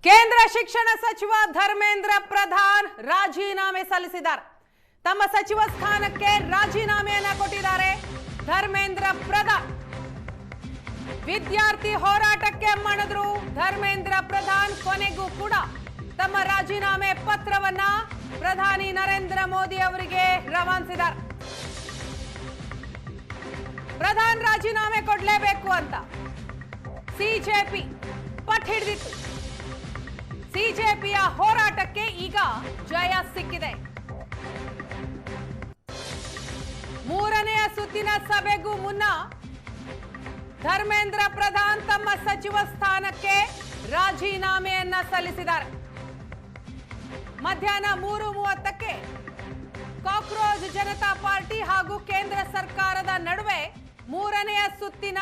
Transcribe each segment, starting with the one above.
ಕೇಂದ್ರ ಶಿಕ್ಷಣ ಸಚಿವ ಧರ್ಮೇಂದ್ರ ಪ್ರಧಾನ್ ರಾಜೀನಾಮೆ ಸಲ್ಲಿಸಿದ್ದಾರೆ. ತಮ್ಮ ಸಚಿವ ಸ್ಥಾನಕ್ಕೆ ರಾಜೀನಾಮೆಯನ್ನ ಕೊಟ್ಟಿದ್ದಾರೆ ಧರ್ಮೇಂದ್ರ ಪ್ರಧಾನ್. ವಿದ್ಯಾರ್ಥಿ ಹೋರಾಟಕ್ಕೆ ಮಣಿದ್ರು ಧರ್ಮೇಂದ್ರ ಪ್ರಧಾನ್. ಕೊನೆಗೂ ಕೂಡ ತಮ್ಮ ರಾಜೀನಾಮೆ ಪತ್ರವನ್ನ ಪ್ರಧಾನಿ ನರೇಂದ್ರ ಮೋದಿ ಅವರಿಗೆ ರವಾನಿಸಿದ್ದಾರೆ. ಪ್ರಧಾನ್ ರಾಜೀನಾಮೆ ಕೊಡಲೇಬೇಕು ಅಂತ ಸಿಜೆಪಿ ಪಟ್ಟು ಹಿಡಿದಿತ್ತು. ಸಿಜೆಪಿಯ ಹೋರಾಟಕ್ಕೆ ಈಗ ಜಯ ಸಿಕ್ಕಿದೆ. ಮೂರನೆಯ ಸುತ್ತಿನ ಸಭೆಗೂ ಮುನ್ನ ಧರ್ಮೇಂದ್ರ ಪ್ರಧಾನ್ ತಮ್ಮ ಸಚಿವ ಸ್ಥಾನಕ್ಕೆ ರಾಜೀನಾಮೆಯನ್ನ ಸಲ್ಲಿಸಿದ್ದಾರೆ. ಮಧ್ಯಾಹ್ನ 3:30ಕ್ಕೆ ಕಾಕ್ರೋಚ್ ಜನತಾ ಪಾರ್ಟಿ ಹಾಗೂ ಕೇಂದ್ರ ಸರ್ಕಾರದ ನಡುವೆ ಮೂರನೆಯ ಸುತ್ತಿನ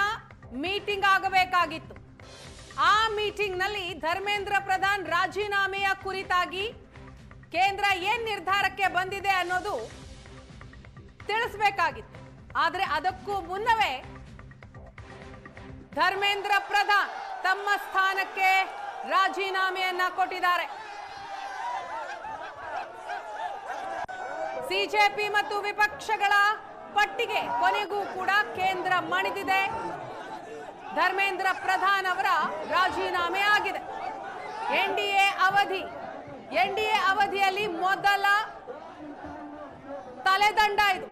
ಮೀಟಿಂಗ್ ಆಗಬೇಕಾಗಿತ್ತು. ಆ ಮೀಟಿಂಗ್ ನಲ್ಲಿ ಧರ್ಮೇಂದ್ರ ಪ್ರಧಾನ್ ರಾಜೀನಾಮೆಯ ಕುರಿತಾಗಿ ಕೇಂದ್ರ ಏನ್ ನಿರ್ಧಾರಕ್ಕೆ ಬಂದಿದೆ ಅನ್ನೋದು ತಿಳಿಸಬೇಕಾಗಿತ್ತು. ಆದರೆ ಅದಕ್ಕೂ ಮುನ್ನವೇ ಧರ್ಮೇಂದ್ರ ಪ್ರಧಾನ್ ತಮ್ಮ ಸ್ಥಾನಕ್ಕೆ ರಾಜೀನಾಮೆಯನ್ನ ಕೊಟ್ಟಿದ್ದಾರೆ. ಸಿಜೆಪಿ ಮತ್ತು ವಿಪಕ್ಷಗಳ ಪಟ್ಟಿಗೆ ಕೊನೆಗೂ ಕೂಡ ಕೇಂದ್ರ ಮಣಿದಿದೆ. ಧರ್ಮೇಂದ್ರ ಪ್ರಧಾನ್ ಅವರ ರಾಜೀನಾಮೆ ಆಗಿದೆ. ಎನ್ಡಿಎ ಅವಧಿಯಲ್ಲಿ ಮೊದಲ ತಲೆದಂಡ ಇದು.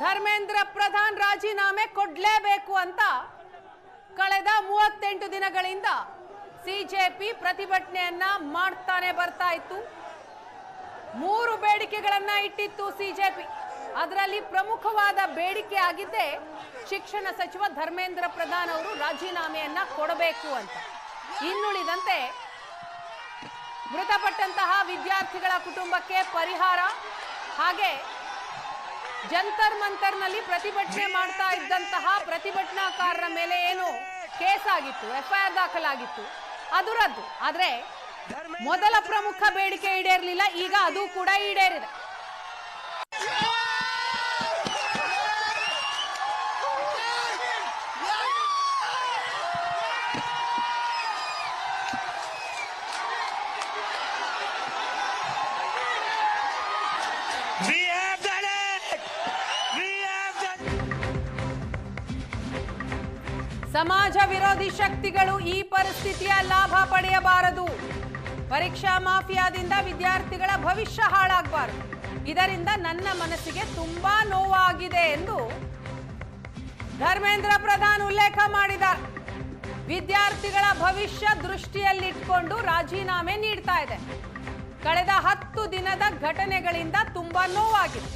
ಧರ್ಮೇಂದ್ರ ಪ್ರಧಾನ್ ರಾಜೀನಾಮೆ ಕೊಡಲೇಬೇಕು ಅಂತ ಕಳೆದ 38 ದಿನಗಳಿಂದ ಸಿಜೆಪಿ ಪ್ರತಿಭಟನೆಯನ್ನ ಮಾಡ್ತಾನೆ ಬರ್ತಾ ಇತ್ತು. 3 ಬೇಡಿಕೆಗಳನ್ನ ಇಟ್ಟಿತ್ತು ಸಿಜೆಪಿ. ಅದರಲ್ಲಿ ಪ್ರಮುಖವಾದ ಬೇಡಿಕೆ ಆಗಿದ್ದೆ ಶಿಕ್ಷಣ ಸಚಿವ ಧರ್ಮೇಂದ್ರ ಪ್ರಧಾನ್ ಅವರು ರಾಜೀನಾಮೆಯನ್ನ ಕೊಡಬೇಕು ಅಂತ. ಇನ್ನುಳಿದಂತೆ ಮೃತಪಟ್ಟಂತಹ ವಿದ್ಯಾರ್ಥಿಗಳ ಕುಟುಂಬಕ್ಕೆ ಪರಿಹಾರ, ಹಾಗೆ ಜಂತರ್ ಮಂತರ್ನಲ್ಲಿ ಪ್ರತಿಭಟನೆ ಮಾಡ್ತಾ ಇದ್ದಂತಹ ಪ್ರತಿಭಟನಾಕಾರರ ಮೇಲೆ ಏನು ಕೇಸ್ ಆಗಿತ್ತು, ಎಫ್ಐಆರ್ ದಾಖಲಾಗಿತ್ತು, ಅದು ರದ್ದು. ಆದ್ರೆ ಮೊದಲ ಪ್ರಮುಖ ಬೇಡಿಕೆ ಈಡೇರಲಿಲ್ಲ. ಈಗ ಅದು ಕೂಡ ಈಡೇರಿದೆ. ಸಮಾಜ ವಿರೋಧಿ ಶಕ್ತಿಗಳು ಈ ಪರಿಸ್ಥಿತಿಯ ಲಾಭ ಪಡೆಯಬಾರದು. ಪರೀಕ್ಷಾ ಮಾಫಿಯಾದಿಂದ ವಿದ್ಯಾರ್ಥಿಗಳ ಭವಿಷ್ಯ ಹಾಳಾಗಬಾರದು. ಇದರಿಂದ ನನ್ನ ಮನಸ್ಸಿಗೆ ತುಂಬಾ ನೋವಾಗಿದೆ ಎಂದು ಧರ್ಮೇಂದ್ರ ಪ್ರಧಾನ್ ಉಲ್ಲೇಖ ಮಾಡಿದ್ದಾರೆ. ವಿದ್ಯಾರ್ಥಿಗಳ ಭವಿಷ್ಯ ದೃಷ್ಟಿಯಲ್ಲಿಟ್ಕೊಂಡು ರಾಜೀನಾಮೆ ನೀಡ್ತಾ ಇದೆ. ಕಳೆದ 10 ದಿನದ ಘಟನೆಗಳಿಂದ ತುಂಬಾ ನೋವಾಗಿದೆ.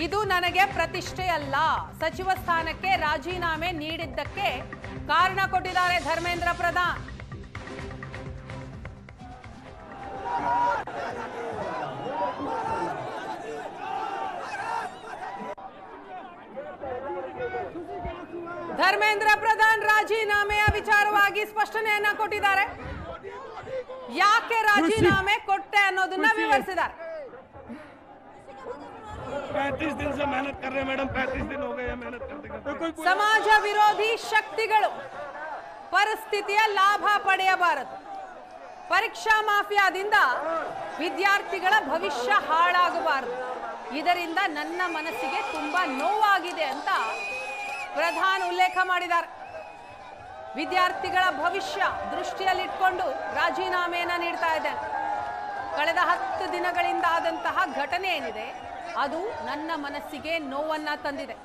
ಇದು ನನಗೆ ಪ್ರತಿಷ್ಠೆಯಲ್ಲ. ಸಚಿವ ಸ್ಥಾನಕ್ಕೆ ರಾಜೀನಾಮೆ ನೀಡಿದ್ದಕ್ಕೆ ಕಾರಣ ಕೊಟ್ಟಿದ್ದಾರೆ ಧರ್ಮೇಂದ್ರ ಪ್ರಧಾನ್. ಧರ್ಮೇಂದ್ರ ಪ್ರಧಾನ್ ರಾಜೀನಾಮೆಯ ವಿಚಾರವಾಗಿ ಸ್ಪಷ್ಟನೆಯನ್ನ ಕೊಟ್ಟಿದ್ದಾರೆ. ಯಾಕೆ ರಾಜೀನಾಮೆ ಕೊಟ್ಟೆ ಅನ್ನೋದನ್ನ ವಿವರಿಸಿದ್ದಾರೆ. 35 दिन से मेहनत कर रहे हैं मैडम, 35 दिन हो गए हैं मेहनत करते। ಸಮಾಜ ವಿರೋಧಿ ಶಕ್ತಿಗಳು ಪರಿಸ್ಥಿತಿಯ ಲಾಭ ಪಡೆಯಬಾರದು. ಪರೀಕ್ಷಾ ಮಾಫಿಯಾದಿಂದ ವಿದ್ಯಾರ್ಥಿಗಳ ಭವಿಷ್ಯ ಹಾಳಾಗಬಾರದು. ಇದರಿಂದ ನನ್ನ ಮನಸ್ಸಿಗೆ ತುಂಬಾ ನೋವಾಗಿದೆ ಅಂತ ಪ್ರಧಾನ್ ಉಲ್ಲೇಖ ಮಾಡಿದ್ದಾರೆ. ವಿದ್ಯಾರ್ಥಿಗಳ ಭವಿಷ್ಯ ದೃಷ್ಟಿಯಲ್ಲಿಟ್ಕೊಂಡು ರಾಜೀನಾಮೆಯನ್ನ ನೀಡ್ತಾ ಇದ್ದೇನೆ. ಕಳೆದ 10 ದಿನಗಳಿಂದ ಆದಂತಹ ಘಟನೆ ಏನಿದೆ ಅದು ನನ್ನ ಮನಸ್ಸಿಗೆ ನೋವನ್ನ ತಂದಿದೆ.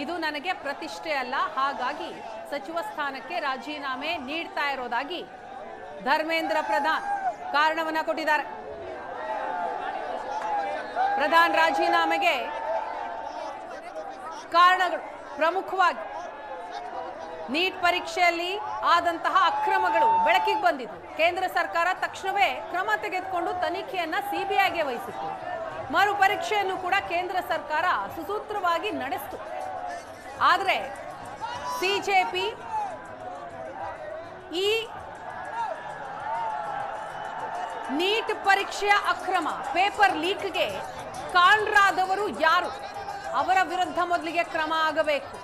ಇದು ನನಗೆ ಪ್ರತಿಷ್ಠೆ ಅಲ್ಲ. ಹಾಗಾಗಿ ಸಚಿವ ಸ್ಥಾನಕ್ಕೆ ರಾಜೀನಾಮೆ ನೀಡ್ತಾ ಇರೋದಾಗಿ ಧರ್ಮೇಂದ್ರ ಪ್ರಧಾನ್ ಕಾರಣವನ್ನ ಕೊಟ್ಟಿದ್ದಾರೆ. ಪ್ರಧಾನ್ ರಾಜೀನಾಮೆಗೆ ಕಾರಣಗಳು ಪ್ರಮುಖವಾಗಿ ನೀಟ್ ಪರೀಕ್ಷೆಯಲ್ಲಿ ಆದಂತಹ ಅಕ್ರಮಗಳು ಬೆಳಕಿಗೆ ಬಂದಿದ್ದು. ಕೇಂದ್ರ ಸರ್ಕಾರ ತಕ್ಷಣವೇ ಕ್ರಮ ತೆಗೆದುಕೊಂಡು ತನಿಖೆಯನ್ನ ಸಿಬಿಐಗೆ ವಹಿಸಿತ್ತು. ಮರು ಪರೀಕ್ಷೆಯನ್ನು ಕೂಡ ಕೇಂದ್ರ ಸರ್ಕಾರ ಸುಸೂತ್ರವಾಗಿ ನಡೆಸಿತು. ಆದರೆ ಸಿಜೆಪಿ ಈ ನೀಟ್ ಪರೀಕ್ಷೆಯ ಅಕ್ರಮ ಪೇಪರ್ ಲೀಕ್ಗೆ ಕಾರಣರಾದವರು ಯಾರು, ಅವರ ವಿರುದ್ಧ ಮೊದಲಿಗೆ ಕ್ರಮ ಆಗಬೇಕು.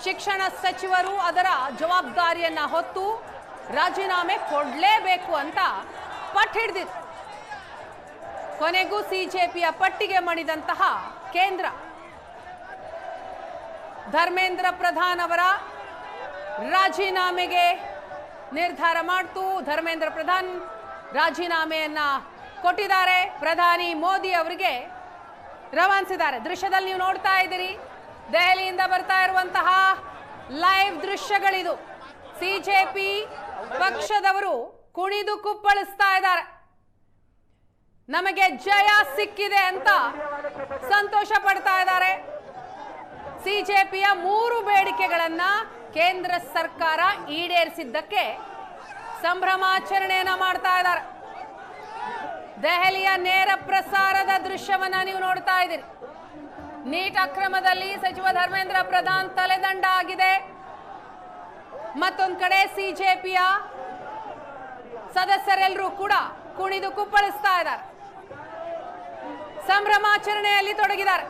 ಶಿಕ್ಷಣ ಸಚಿವರು ಅದರ ಜವಾಬ್ದಾರಿಯನ್ನ ಹೊತ್ತು ರಾಜೀನಾಮೆ ಕೊಡಲೇಬೇಕು ಅಂತ ಪಟ್ಟು ಹಿಡಿದಿತ್ತು. ಕೊನೆಗೂ ಸಿಜೆಪಿಯ ಪಟ್ಟಿಗೆ ಮಣಿದಂತಹ ಕೇಂದ್ರ ಧರ್ಮೇಂದ್ರ ಪ್ರಧಾನ್ ಅವರ ರಾಜೀನಾಮೆಗೆ ನಿರ್ಧಾರ ಮಾಡಿತು. ಧರ್ಮೇಂದ್ರ ಪ್ರಧಾನ್ ರಾಜೀನಾಮೆಯನ್ನ ಕೊಟ್ಟಿದ್ದಾರೆ. ಪ್ರಧಾನಿ ಮೋದಿ ಅವರಿಗೆ ರವಾನಿಸಿದ್ದಾರೆ. ದೃಶ್ಯದಲ್ಲಿ ನೀವು ನೋಡ್ತಾ ಇದ್ದೀರಿ, ದೆಹಲಿಯಿಂದ ಬರ್ತಾ ಇರುವಂತಹ ಲೈವ್ ದೃಶ್ಯಗಳಿದು. ಸಿಜೆಪಿ ಪಕ್ಷದವರು ಕುಣಿದು ಕುಪ್ಪಳಿಸ್ತಾ ಇದ್ದಾರೆ. ನಮಗೆ ಜಯ ಸಿಕ್ಕಿದೆ ಅಂತ ಸಂತೋಷ ಪಡ್ತಾ ಇದ್ದಾರೆ. ಸಿಜೆಪಿಯ 3 ಬೇಡಿಕೆಗಳನ್ನ ಕೇಂದ್ರ ಸರ್ಕಾರ ಈಡೇರಿಸಿದ್ದಕ್ಕೆ ಸಂಭ್ರಮಾಚರಣೆಯನ್ನ ಮಾಡ್ತಾ ಇದ್ದಾರೆ. ದೆಹಲಿಯ ನೇರ ಪ್ರಸಾರದ ದೃಶ್ಯವನ್ನ ನೀವು ನೋಡ್ತಾ ಇದ್ದೀರಿ. ನೀಟ್ ಅಕ್ರಮದಲ್ಲಿ ಸಚಿವ ಧರ್ಮೇಂದ್ರ ಪ್ರಧಾನ್ ತಲೆದಂಡ ಆಗಿದೆ. ಮತ್ತೊಂದು ಕಡೆ ಸಿಜೆಪಿಯ ಸದಸ್ಯರೆಲ್ಲರೂ ಕೂಡ ಕುಣಿದು ಕುಪ್ಪಳಿಸ್ತಾ ಇದ್ದಾರೆ, ಸಂಭ್ರಮಾಚರಣೆಯಲ್ಲಿ ತೊಡಗಿದ್ದಾರೆ.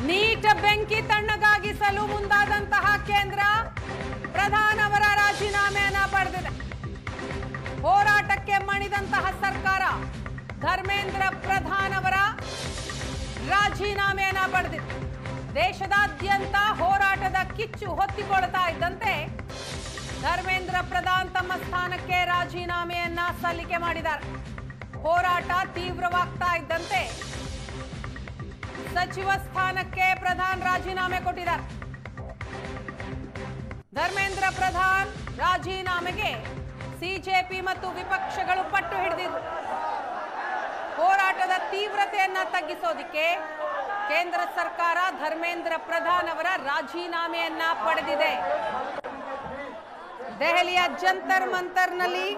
ನೀಟ್ ಬೆಂಕಿ ತಣ್ಣಗಾಗಿಸಲು ಮುಂದಾದಂತಹ ಕೇಂದ್ರ ಪ್ರಧಾನ್ ಅವರ ರಾಜೀನಾಮೆಯನ್ನ ಪಡೆದಿದೆ. ಹೋರಾಟಕ್ಕೆ ಮಣಿದಂತಹ ಸರ್ಕಾರ ಧರ್ಮೇಂದ್ರ ಪ್ರಧಾನ್ ಅವರ ರಾಜೀನಾಮೆಯನ್ನ ಪಡೆದಿದೆ. ದೇಶದಾದ್ಯಂತ ಹೋರಾಟದ ಕಿಚ್ಚು ಹೊತ್ತಿಕೊಳ್ತಾ ಇದ್ದಂತೆ ಧರ್ಮೇಂದ್ರ ಪ್ರಧಾನ್ ತಮ್ಮ ಸ್ಥಾನಕ್ಕೆ ರಾಜೀನಾಮೆಯನ್ನ ಸಲ್ಲಿಕೆ ಮಾಡಿದ್ದಾರೆ. ಹೋರಾಟ ತೀವ್ರವಾಗ್ತಾ ಇದ್ದಂತೆ ಸಚಿವ ಸ್ಥಾನಕ್ಕೆ ಪ್ರಧಾನ್ ರಾಜೀನಾಮೆ ಕೊಟ್ಟಿದ್ದಾರೆ. ಧರ್ಮೇಂದ್ರ ಪ್ರಧಾನ್ ರಾಜೀನಾಮೆಗೆ ಸಿಜೆಪಿ ಮತ್ತು ವಿಪಕ್ಷಗಳು ಪಟ್ಟು ಹಿಡಿದಿದ್ದು ಹೋರಾಟದ ತೀವ್ರತೆಯನ್ನ ತಗ್ಗಿಸೋದಿಕ್ಕೆ ಕೇಂದ್ರ ಸರ್ಕಾರ ಧರ್ಮೇಂದ್ರ ಪ್ರಧಾನ್ ಅವರ ರಾಜೀನಾಮೆಯನ್ನ ಪಡೆದಿದೆ. ದೆಹಲಿಯ ಜಂತರ್ ಮಂತರ್ನಲ್ಲಿ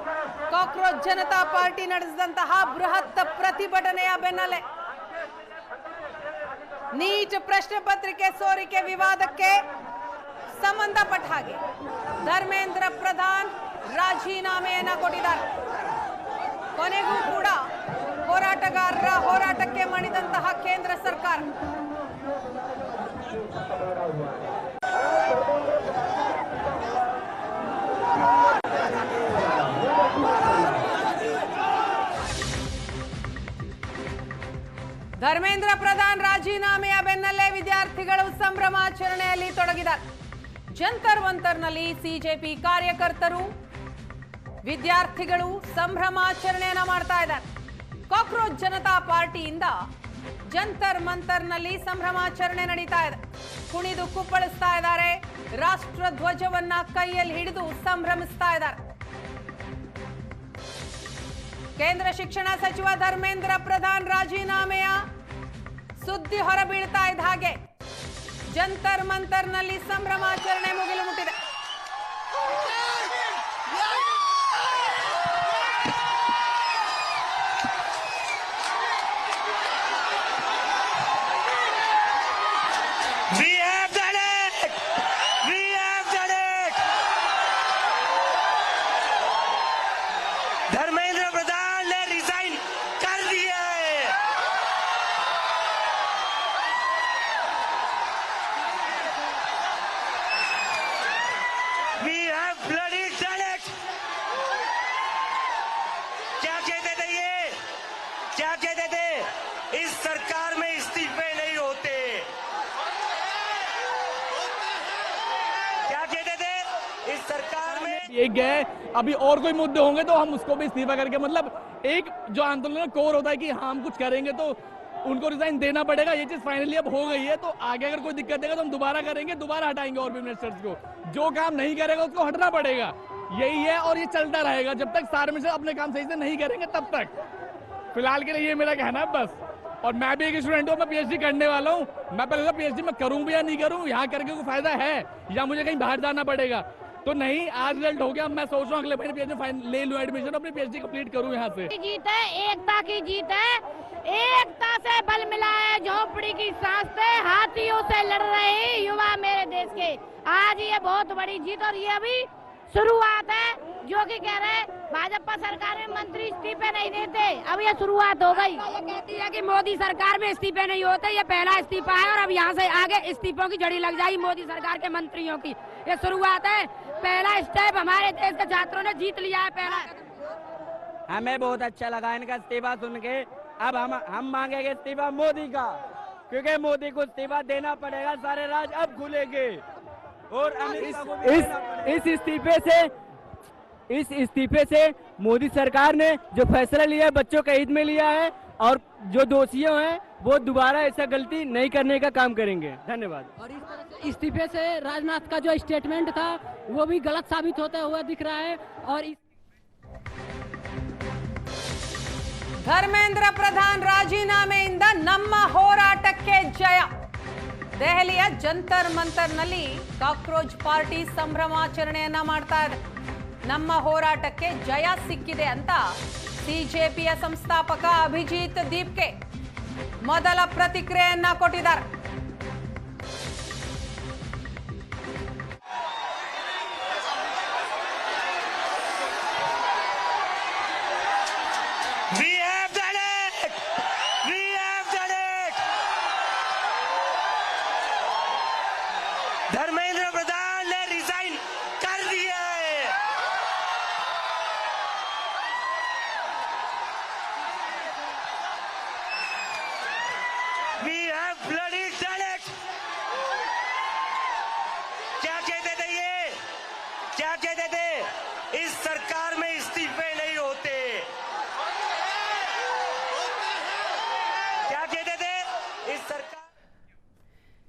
ಕಾಕ್ರೋಚ್ ಜನತಾ ಪಾರ್ಟಿ ನಡೆಸಿದಂತಹ ಬೃಹತ್ ಪ್ರತಿಭಟನೆಯ ಬೆನ್ನಲ್ಲೇ ನೀಟ್ ಪ್ರಶ್ನೆ ಪತ್ರಿಕೆ ಸೋರಿಕೆ ವಿವಾದಕ್ಕೆ ಸಂಬಂಧಪಟ್ಟ ಹಾಗೆ ಧರ್ಮೇಂದ್ರ ಪ್ರಧಾನ್ ರಾಜೀನಾಮೆಯನ್ನ ಕೊಟ್ಟಿದ್ದಾರೆ. ಕೊನೆಗೂ ಕೂಡ ಹೋರಾಟಗಾರರ ಹೋರಾಟಕ್ಕೆ ಮಣಿದಂತಹ ಕೇಂದ್ರ ಸರ್ಕಾರ ಧರ್ಮೇಂದ್ರ ಪ್ರಧಾನ್ ರಾಜೀನಾಮೆಯ ಬೆನ್ನಲ್ಲೇ ವಿದ್ಯಾರ್ಥಿಗಳು ಸಂಭ್ರಮಾಚರಣೆಯಲ್ಲಿ ತೊಡಗಿದ್ದಾರೆ. ಜಂತರ್ ಮಂತರ್ನಲ್ಲಿ ಸಿಜೆಪಿ ಕಾರ್ಯಕರ್ತರು ವಿದ್ಯಾರ್ಥಿಗಳು ಸಂಭ್ರಮಾಚರಣೆಯನ್ನ ಮಾಡ್ತಾ ಇದ್ದಾರೆ. ಕಾಕ್ರೋಚ್ ಜನತಾ ಪಾರ್ಟಿಯಿಂದ ಜಂತರ್ ಮಂತರ್ನಲ್ಲಿ ಸಂಭ್ರಮಾಚರಣೆ ನಡೀತಾ ಇದೆ. ಕುಣಿದು ಕುಪ್ಪಳಿಸ್ತಾ ಇದ್ದಾರೆ, ರಾಷ್ಟ್ರ ಧ್ವಜವನ್ನ ಕೈಯಲ್ಲಿ ಹಿಡಿದು ಸಂಭ್ರಮಿಸ್ತಾ ಇದ್ದಾರೆ. ಕೇಂದ್ರ ಶಿಕ್ಷಣ ಸಚಿವ ಧರ್ಮೇಂದ್ರ ಪ್ರಧಾನ್ ರಾಜೀನಾಮೆಯ ಸುದ್ದಿ ಹೊರಬೀಳ್ತಾ ಇದ್ದ ಹಾಗೆ ಜಂತರ್ ಮಂತರ್ನಲ್ಲಿ ಸಂಭ್ರಮಾಚರಣೆ ಮುಗಿಲು ಮುಟ್ಟಿದೆ. धर्मेंद्र प्रधान ने रिजाइन कर दिया है। We have bloody done it. क्या कहते थे ये? क्या कहते थे? इस सरकार में इस्तीफे नहीं होते। क्या कहते थे? इस सरकार में ये गए, अभी और कोई मुद्दे होंगे तो हम उसको भी इस्तीफा करके, मतलब एक जो आंदोलन कोर होता है कि हाँ हम कुछ करेंगे तो उनको रिजाइन देना पड़ेगा। ये चीज फाइनली अब हो गई है, तो आगे अगर कोई दिक्कत देगा तो हम दोबारा करेंगे, दोबारा हटाएंगे और भी मिनिस्टर्स को। जो काम नहीं करेगा उसको हटना पड़ेगा, यही है और ये चलता रहेगा जब तक सारे मिनिस्टर अपने काम सही से नहीं करेंगे तब तक। फिलहाल के लिए ये मेरा कहना है बस। और मैं भी एक स्टूडेंट हूँ, मैं पीएचडी करने वाला हूँ। मैं पहले पीएचडी में करूँ भी या नहीं करूँ, यहाँ करके कोई फायदा है या मुझे कहीं बाहर जाना पड़ेगा? तो नहीं, आज रिजल्ट हो गया, मैं सोच रहा हूँ अगले महीने पीएचडी ले लूँ एडमिशन, अपनी पीएचडी कंप्लीट करूँ यहाँ से। जीत है, एकता की जीत है, एकता से बल मिला है, झोपड़ी की सांस पे हाथियों से लड़ रहे युवा मेरे देश के। आज ये बहुत बड़ी जीत और ये अभी शुरुआत है। जो कि कह रहे भाजपा सरकार में मंत्री इस्तीफे नहीं देते, अब ये शुरुआत हो गई। ये कहती है कि मोदी सरकार में इस्तीफे नहीं होते, ये पहला इस्तीफा है और अब यहाँ से आगे इस्तीफों की झड़ी लग जाएगी मोदी सरकार के मंत्रियों की। ये शुरुआत है, पहला स्टेप हमारे देश के छात्रों ने जीत लिया है। पहला हमें बहुत अच्छा लगा इनका इस्तीफा सुन के। अब हम मांगेंगे इस्तीफा मोदी का, क्योंकि मोदी को इस्तीफा देना पड़ेगा। सारे राज अब खुलेंगे और इस इस्तीफे से मोदी सरकार ने जो फैसला लिया है बच्चों के हित में लिया है, और जो दोषियों हैं वो दोबारा ऐसा गलती नहीं करने का काम करेंगे। धन्यवाद। और इस्तीफे से राजनाथ का जो स्टेटमेंट था वो भी गलत साबित होता हुआ दिख रहा है। और ಧರ್ಮೇಂದ್ರ ಪ್ರಧಾನ್ ರಾಜೀನಾಮೆಯಿಂದ ನಮ್ಮ ಹೋರಾಟಕ್ಕೆ ಜಯ. ದೆಹಲಿಯ ಜಂತರ್ ಮಂತರ್ನಲ್ಲಿ ಕಾಕ್ರೋಚ್ ಪಾರ್ಟಿ ಸಂಭ್ರಮಾಚರಣೆಯನ್ನ ಮಾಡ್ತಾ ಇದೆ. ನಮ್ಮ ಹೋರಾಟಕ್ಕೆ ಜಯ ಸಿಕ್ಕಿದೆ ಅಂತ ಸಿಜೆಪಿಯ ಸಂಸ್ಥಾಪಕ ಅಭಿಜಿತ್ ದೀಪ್ಗೆ ಮೊದಲ ಪ್ರತಿಕ್ರಿಯೆಯನ್ನ ಕೊಟ್ಟಿದ್ದಾರೆ. We have done it! We have done it! Dharmendra Pradhan ने रिजाइन कर दिया है। We have bloody done it! क्या कहते थे ये? क्या कहते थे? इस सरकार में इस्तीफे नहीं होते।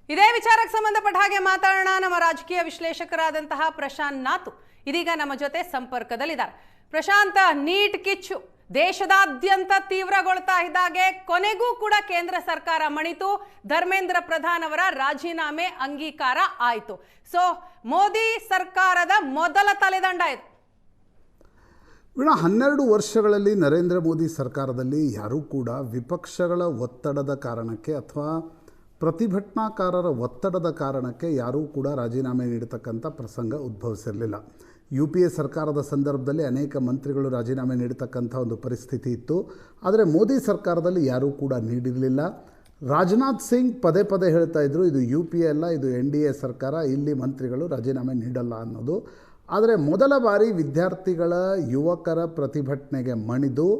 ಇದೇ ವಿಚಾರಕ್ಕೆ ಸಂಬಂಧಪಟ್ಟ ಹಾಗೆ ಮಾತಾಡೋಣ. ನಮ್ಮ ರಾಜಕೀಯ ವಿಶ್ಲೇಷಕರಾದಂತಹ ಪ್ರಶಾಂತ್ ನಾತು ಇದೀಗ ನಮ್ಮ ಜೊತೆ ಸಂಪರ್ಕದಲ್ಲಿದ್ದಾರೆ. ಪ್ರಶಾಂತ್, ನೀಟ್ ಕಿಚ್ಚು ದೇಶದಾದ್ಯಂತ ತೀವ್ರಗೊಳ್ತಾ ಇದ್ದಾಗೆ ಕೊನೆಗೂ ಕೂಡ ಕೇಂದ್ರ ಸರ್ಕಾರ ಮಣಿತು, ಧರ್ಮೇಂದ್ರ ಪ್ರಧಾನ್ ಅವರ ರಾಜೀನಾಮೆ ಅಂಗೀಕಾರ ಆಯಿತು. ಸೊ ಮೋದಿ ಸರ್ಕಾರದ ಮೊದಲ ತಲೆದಂಡ ಇದು. 12 ವರ್ಷಗಳಲ್ಲಿ ನರೇಂದ್ರ ಮೋದಿ ಸರ್ಕಾರದಲ್ಲಿ ಯಾರೂ ಕೂಡ ವಿಪಕ್ಷಗಳ ಒತ್ತಡದ ಕಾರಣಕ್ಕೆ ಅಥವಾ ಪ್ರತಿಭಟನಾಕಾರರ ಒತ್ತಡದ ಕಾರಣಕ್ಕೆ ಯಾರೂ ಕೂಡ ರಾಜೀನಾಮೆ ನೀಡತಕ್ಕಂಥ ಪ್ರಸಂಗ ಉದ್ಭವಿಸಿರಲಿಲ್ಲ. UPA ಸರ್ಕಾರದ ಸಂದರ್ಭದಲ್ಲಿ ಅನೇಕ ಮಂತ್ರಿಗಳು ರಾಜೀನಾಮೆ ನೀಡತಕ್ಕಂಥ ಒಂದು ಪರಿಸ್ಥಿತಿ ಇತ್ತು. ಆದರೆ ಮೋದಿ ಸರ್ಕಾರದಲ್ಲಿ ಯಾರೂ ಕೂಡ ನೀಡಿರಲಿಲ್ಲ. ರಾಜನಾಥ್ ಸಿಂಗ್ ಪದೇ ಪದೇ ಹೇಳ್ತಾ ಇದ್ದರು, ಇದು UPA ಅಲ್ಲ, ಇದು NDA ಸರ್ಕಾರ, ಇಲ್ಲಿ ಮಂತ್ರಿಗಳು ರಾಜೀನಾಮೆ ನೀಡಲ್ಲ ಅನ್ನೋದು. ಆದರೆ ಮೊದಲ ಬಾರಿ ವಿದ್ಯಾರ್ಥಿಗಳ ಯುವಕರ ಪ್ರತಿಭಟನೆಗೆ ಮಣಿದು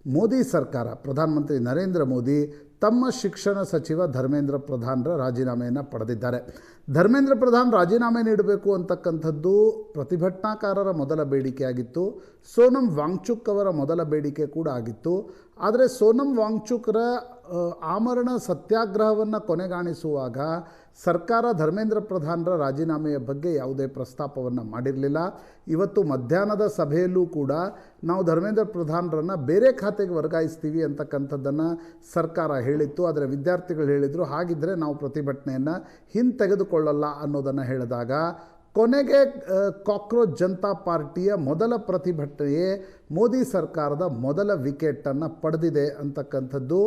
ಮೋದಿ ಸರ್ಕಾರ, ಪ್ರಧಾನಮಂತ್ರಿ ನರೇಂದ್ರ ಮೋದಿ ತಮ್ಮ ಶಿಕ್ಷಣ ಸಚಿವ ಧರ್ಮೇಂದ್ರ ಪ್ರಧಾನ್ರ ರಾಜೀನಾಮೆಯನ್ನು ಪಡೆದಿದ್ದಾರೆ. ಧರ್ಮೇಂದ್ರ ಪ್ರಧಾನ್ ರಾಜೀನಾಮೆ ನೀಡಬೇಕು ಅಂತಕ್ಕಂಥದ್ದು ಪ್ರತಿಭಟನಾಕಾರರ ಮೊದಲ ಬೇಡಿಕೆಯಾಗಿತ್ತು. ಸೋನಮ್ ವಾಂಗ್ಚುಕ್ ಅವರ ಮೊದಲ ಬೇಡಿಕೆ ಕೂಡ ಆಗಿತ್ತು. ಆದರೆ ಸೋನಮ್ ವಾಂಗ್ಚುಕ್ರ ಆಮರಣ ಸತ್ಯಾಗ್ರಹವನ್ನು ಕೊನೆಗಾಣಿಸುವಾಗ ಸರ್ಕಾರ ಧರ್ಮೇಂದ್ರ ಪ್ರಧಾನ್ರ ರಾಜೀನಾಮೆಯ ಬಗ್ಗೆ ಯಾವುದೇ ಪ್ರಸ್ತಾಪವನ್ನು ಮಾಡಿರಲಿಲ್ಲ. ಇವತ್ತು ಮಧ್ಯಾಹ್ನದ ಸಭೆಯಲ್ಲೂ ಕೂಡ ನಾವು ಧರ್ಮೇಂದ್ರ ಪ್ರಧಾನ್ರನ್ನು ಬೇರೆ ಖಾತೆಗೆ ವರ್ಗಾಯಿಸ್ತೀವಿ ಅಂತಕ್ಕಂಥದ್ದನ್ನು ಸರ್ಕಾರ ಹೇಳಿತ್ತು. ಆದರೆ ವಿದ್ಯಾರ್ಥಿಗಳು ಹೇಳಿದರು, ಹಾಗಿದ್ದರೆ ನಾವು ಪ್ರತಿಭಟನೆಯನ್ನು ಹಿಂತೆಗೆದುಕೊಳ್ಳಲ್ಲ ಅನ್ನೋದನ್ನು ಹೇಳಿದಾಗ ಕೊನೆಗೆ ಕಾಕ್ರೋಚ್ ಜನತಾ ಪಾರ್ಟಿಯ ಮೊದಲ ಪ್ರತಿಭಟನೆಯೇ ಮೋದಿ ಸರ್ಕಾರದ ಮೊದಲ ವಿಕೆಟನ್ನು ಪಡೆದಿದೆ ಅಂತಕ್ಕಂಥದ್ದು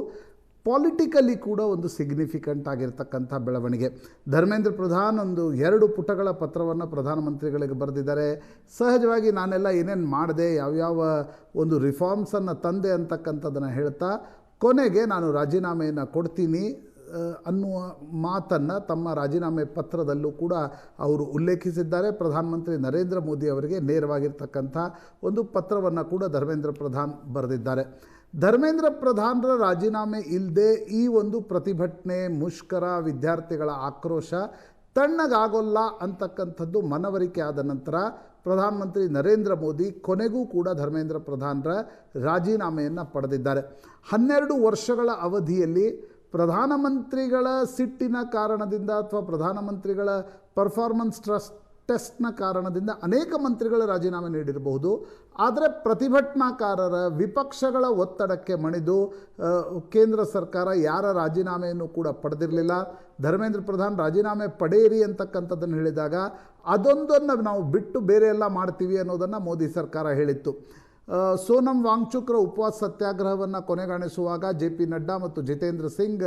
ಪಾಲಿಟಿಕಲಿ ಕೂಡ ಒಂದು ಸಿಗ್ನಿಫಿಕೆಂಟ್ ಆಗಿರ್ತಕ್ಕಂಥ ಬೆಳವಣಿಗೆ. ಧರ್ಮೇಂದ್ರ ಪ್ರಧಾನ್ ಒಂದು 2 ಪುಟಗಳ ಪತ್ರವನ್ನು ಪ್ರಧಾನಮಂತ್ರಿಗಳಿಗೆ ಬರೆದಿದ್ದಾರೆ. ಸಹಜವಾಗಿ ನಾನೆಲ್ಲ ಏನೇನು ಮಾಡಿದೆ, ಯಾವ್ಯಾವ ಒಂದು ರಿಫಾರ್ಮ್ಸನ್ನು ತಂದೆ ಅಂತಕ್ಕಂಥದ್ದನ್ನು ಹೇಳ್ತಾ ಕೊನೆಗೆ ನಾನು ರಾಜೀನಾಮೆಯನ್ನು ಕೊಡ್ತೀನಿ ಅನ್ನುವ ಮಾತನ್ನು ತಮ್ಮ ರಾಜೀನಾಮೆ ಪತ್ರದಲ್ಲೂ ಕೂಡ ಅವರು ಉಲ್ಲೇಖಿಸಿದ್ದಾರೆ. ಪ್ರಧಾನಮಂತ್ರಿ ನರೇಂದ್ರ ಮೋದಿ ಅವರಿಗೆ ನೇರವಾಗಿರ್ತಕ್ಕಂಥ ಒಂದು ಪತ್ರವನ್ನು ಕೂಡ ಧರ್ಮೇಂದ್ರ ಪ್ರಧಾನ್ ಬರೆದಿದ್ದಾರೆ. ಧರ್ಮೇಂದ್ರ ಪ್ರಧಾನ್ರ ರಾಜೀನಾಮೆ ಇಲ್ಲದೆ ಈ ಒಂದು ಪ್ರತಿಭಟನೆ, ಮುಷ್ಕರ, ವಿದ್ಯಾರ್ಥಿಗಳ ಆಕ್ರೋಶ ತಣ್ಣಗಾಗೋಲ್ಲ ಅಂತಕ್ಕಂಥದ್ದು ಮನವರಿಕೆ ಆದ ನಂತರ ಪ್ರಧಾನಮಂತ್ರಿ ನರೇಂದ್ರ ಮೋದಿ ಕೊನೆಗೂ ಕೂಡ ಧರ್ಮೇಂದ್ರ ಪ್ರಧಾನ್ರ ರಾಜೀನಾಮೆಯನ್ನು ಪಡೆದಿದ್ದಾರೆ. 12 ವರ್ಷಗಳ ಅವಧಿಯಲ್ಲಿ ಪ್ರಧಾನಮಂತ್ರಿಗಳ ಸಿಟ್ಟಿನ ಕಾರಣದಿಂದ ಅಥವಾ ಪ್ರಧಾನಮಂತ್ರಿಗಳ ಪರ್ಫಾರ್ಮೆನ್ಸ್ ಟೆಸ್ಟ್ನ ಕಾರಣದಿಂದ ಅನೇಕ ಮಂತ್ರಿಗಳು ರಾಜೀನಾಮೆ ನೀಡಿರಬಹುದು. ಆದರೆ ಪ್ರತಿಭಟನಾಕಾರರ ವಿಪಕ್ಷಗಳ ಒತ್ತಡಕ್ಕೆ ಮಣಿದು ಕೇಂದ್ರ ಸರ್ಕಾರ ಯಾರ ರಾಜೀನಾಮೆಯನ್ನು ಕೂಡ ಪಡೆದಿರಲಿಲ್ಲ. ಧರ್ಮೇಂದ್ರ ಪ್ರಧಾನ್ ರಾಜೀನಾಮೆ ಪಡೆಯಿರಿ ಅಂತಕ್ಕಂಥದ್ದನ್ನು ಹೇಳಿದಾಗ ಅದೊಂದನ್ನು ನಾವು ಬಿಟ್ಟು ಬೇರೆ ಎಲ್ಲ ಮಾಡ್ತೀವಿ ಅನ್ನೋದನ್ನು ಮೋದಿ ಸರ್ಕಾರ ಹೇಳಿತ್ತು. ಸೋನಂ ವಾಂಗ್ಚುಕ್ರ ಉಪವಾಸ ಸತ್ಯಾಗ್ರಹವನ್ನು ಕೊನೆಗಾಣಿಸುವಾಗ JP ನಡ್ಡಾ ಮತ್ತು ಜಿತೇಂದ್ರ ಸಿಂಗ್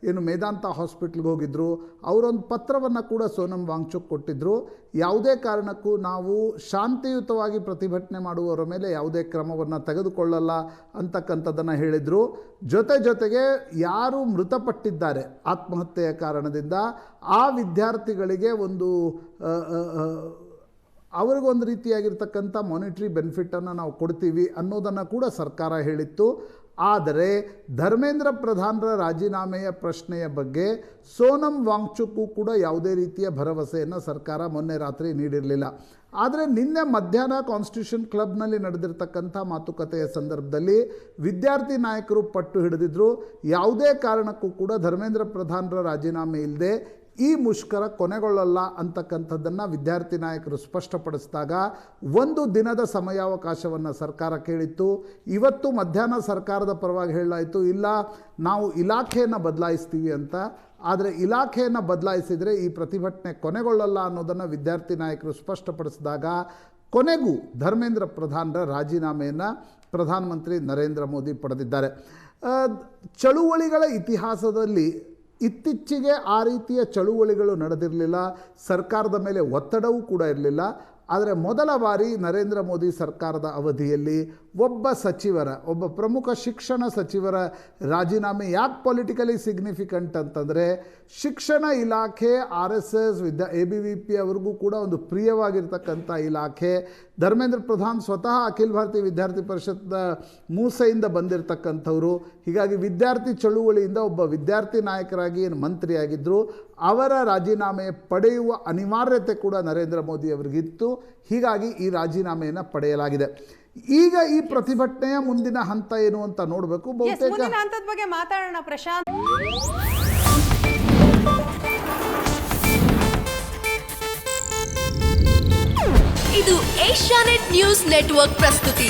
ಏನು ಮೇದಾಂತ ಹಾಸ್ಪಿಟ್ಲ್ಗೆ ಹೋಗಿದ್ದರು, ಅವರೊಂದು ಪತ್ರವನ್ನು ಕೂಡ ಸೋನಂ ವಾಂಗ್ಚುಕ್ ಕೊಟ್ಟಿದ್ದರು. ಯಾವುದೇ ಕಾರಣಕ್ಕೂ ನಾವು ಶಾಂತಿಯುತವಾಗಿ ಪ್ರತಿಭಟನೆ ಮಾಡುವವರ ಮೇಲೆ ಯಾವುದೇ ಕ್ರಮವನ್ನು ತೆಗೆದುಕೊಳ್ಳಲ್ಲ ಅಂತಕ್ಕಂಥದ್ದನ್ನು ಹೇಳಿದರು. ಜೊತೆಗೆ ಯಾರು ಮೃತಪಟ್ಟಿದ್ದಾರೆ ಆತ್ಮಹತ್ಯೆಯ ಕಾರಣದಿಂದ ಆ ವಿದ್ಯಾರ್ಥಿಗಳಿಗೆ ಅವರಿಗೊಂದು ರೀತಿಯಾಗಿರ್ತಕ್ಕಂಥ ಮಾನಿಟ್ರಿ ಬೆನಿಫಿಟನ್ನು ನಾವು ಕೊಡ್ತೀವಿ ಅನ್ನೋದನ್ನು ಕೂಡ ಸರ್ಕಾರ ಹೇಳಿತ್ತು. ಆದರೆ ಧರ್ಮೇಂದ್ರ ಪ್ರಧಾನ್ರ ರಾಜೀನಾಮೆಯ ಪ್ರಶ್ನೆಯ ಬಗ್ಗೆ ಸೋನಂ ವಾಂಗ್ಚುಕ್ಗೂ ಕೂಡ ಯಾವುದೇ ರೀತಿಯ ಭರವಸೆಯನ್ನು ಸರ್ಕಾರ ಮೊನ್ನೆ ರಾತ್ರಿ ನೀಡಿರಲಿಲ್ಲ. ಆದರೆ ನಿನ್ನೆ ಮಧ್ಯಾಹ್ನ ಕಾನ್ಸ್ಟಿಟ್ಯೂಷನ್ ಕ್ಲಬ್ನಲ್ಲಿ ನಡೆದಿರ್ತಕ್ಕಂಥ ಮಾತುಕತೆಯ ಸಂದರ್ಭದಲ್ಲಿ ವಿದ್ಯಾರ್ಥಿ ನಾಯಕರು ಪಟ್ಟು ಹಿಡಿದಿದ್ರು. ಯಾವುದೇ ಕಾರಣಕ್ಕೂ ಕೂಡ ಧರ್ಮೇಂದ್ರ ಪ್ರಧಾನ್ರ ರಾಜೀನಾಮೆ ಇಲ್ಲದೆ ಈ ಮುಷ್ಕರ ಕೊನೆಗೊಳ್ಳಲ್ಲ ಅಂತಕ್ಕಂಥದ್ದನ್ನು ವಿದ್ಯಾರ್ಥಿ ನಾಯಕರು ಸ್ಪಷ್ಟಪಡಿಸಿದಾಗ ಒಂದು ದಿನದ ಸಮಯಾವಕಾಶವನ್ನು ಸರ್ಕಾರ ಕೇಳಿತ್ತು. ಇವತ್ತು ಮಧ್ಯಾಹ್ನ ಸರ್ಕಾರದ ಪರವಾಗಿ ಹೇಳಲಾಯಿತು, ಇಲ್ಲ ನಾವು ಇಲಾಖೆಯನ್ನು ಬದಲಾಯಿಸ್ತೀವಿ ಅಂತ. ಆದರೆ ಇಲಾಖೆಯನ್ನು ಬದಲಾಯಿಸಿದರೆ ಈ ಪ್ರತಿಭಟನೆ ಕೊನೆಗೊಳ್ಳಲ್ಲ ಅನ್ನೋದನ್ನು ವಿದ್ಯಾರ್ಥಿ ನಾಯಕರು ಸ್ಪಷ್ಟಪಡಿಸಿದಾಗ ಕೊನೆಗೂ ಧರ್ಮೇಂದ್ರ ಪ್ರಧಾನ್ರ ರಾಜೀನಾಮೆಯನ್ನು ಪ್ರಧಾನಮಂತ್ರಿ ನರೇಂದ್ರ ಮೋದಿ ಪಡೆದಿದ್ದಾರೆ. ಚಳುವಳಿಗಳ ಇತಿಹಾಸದಲ್ಲಿ ಇತ್ತೀಚೆಗೆ ಆ ರೀತಿಯ ಚಳುವಳಿಗಳು ನಡೆದಿರಲಿಲ್ಲ, ಸರ್ಕಾರದ ಮೇಲೆ ಒತ್ತಡವೂ ಕೂಡ ಇರಲಿಲ್ಲ. ಆದರೆ ಮೊದಲ ಬಾರಿ ನರೇಂದ್ರ ಮೋದಿ ಸರ್ಕಾರದ ಅವಧಿಯಲ್ಲಿ ಒಬ್ಬ ಪ್ರಮುಖ ಶಿಕ್ಷಣ ಸಚಿವರ ರಾಜೀನಾಮೆ ಯಾಕೆ ಪೊಲಿಟಿಕಲಿ ಸಿಗ್ನಿಫಿಕೆಂಟ್ ಅಂತಂದರೆ, ಶಿಕ್ಷಣ ಇಲಾಖೆ RSS ABVP ಅವ್ರಿಗೂ ಕೂಡ ಒಂದು ಪ್ರಿಯವಾಗಿರ್ತಕ್ಕಂಥ ಇಲಾಖೆ. ಧರ್ಮೇಂದ್ರ ಪ್ರಧಾನ್ ಸ್ವತಃ ಅಖಿಲ ಭಾರತೀಯ ವಿದ್ಯಾರ್ಥಿ ಪರಿಷತ್ನ ಮೂಸೆಯಿಂದ ಬಂದಿರತಕ್ಕಂಥವ್ರು. ಹೀಗಾಗಿ ವಿದ್ಯಾರ್ಥಿ ಚಳುವಳಿಯಿಂದ ಒಬ್ಬ ವಿದ್ಯಾರ್ಥಿ ನಾಯಕರಾಗಿ ಏನು ಮಂತ್ರಿಯಾಗಿದ್ದರು, ಅವರ ರಾಜೀನಾಮೆ ಪಡೆಯುವ ಅನಿವಾರ್ಯತೆ ಕೂಡ ನರೇಂದ್ರ ಮೋದಿ ಅವರಿಗಿತ್ತು. ಹೀಗಾಗಿ ಈ ರಾಜೀನಾಮೆಯನ್ನು ಪಡೆಯಲಾಗಿದೆ. ಈಗ ಈ ಪ್ರತಿಭಟನೆಯ ಮುಂದಿನ ಹಂತ ಏನು ಅಂತ ನೋಡಬೇಕು. ಮುಂದಿನ ಹಂತದ ಬಗ್ಗೆ ಮಾತಾಡೋಣ ಪ್ರಶಾಂತ್. ಇದು ಏಷ್ಯಾನೆಟ್ ನ್ಯೂಸ್ ನೆಟ್ವರ್ಕ್ ಪ್ರಸ್ತುತಿ.